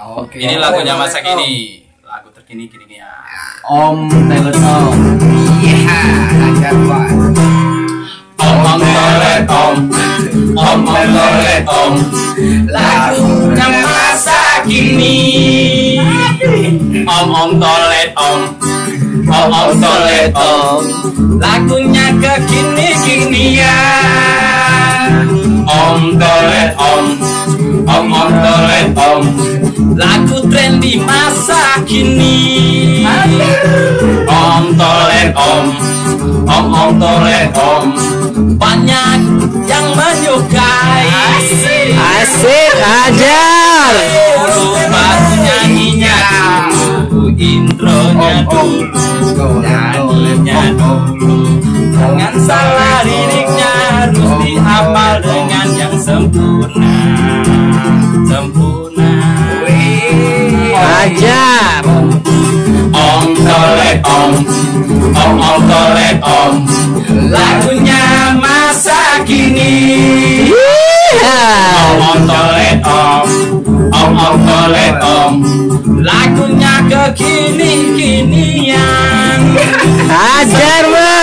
Oke. Ini lagunya masa kini. Lagu terkini ya. Om Telekom. Iya, ajar Pak. Om tolet om. Om tolet om. Lagunya masa kini. Om tolet om. Om tolet om. Lagunya kekini-kinian. Om tolet om. Om tolet om. Lagu tren di masa kini. Om tolet om. Om tolet om. Banyak yang menyukai. Asik ajar. Baru nyanyinya dulu, intronya dulu, nyanyinya dulu. Jangan salah liriknya, harus dihafal dengan yang sempurna. Sempurna. Ajar. Om tolet om. Om tolet om. Lagunya masa kini. Om tolet om. Om tolet om. Lagunya kekini-kinian. Ajar, Bang.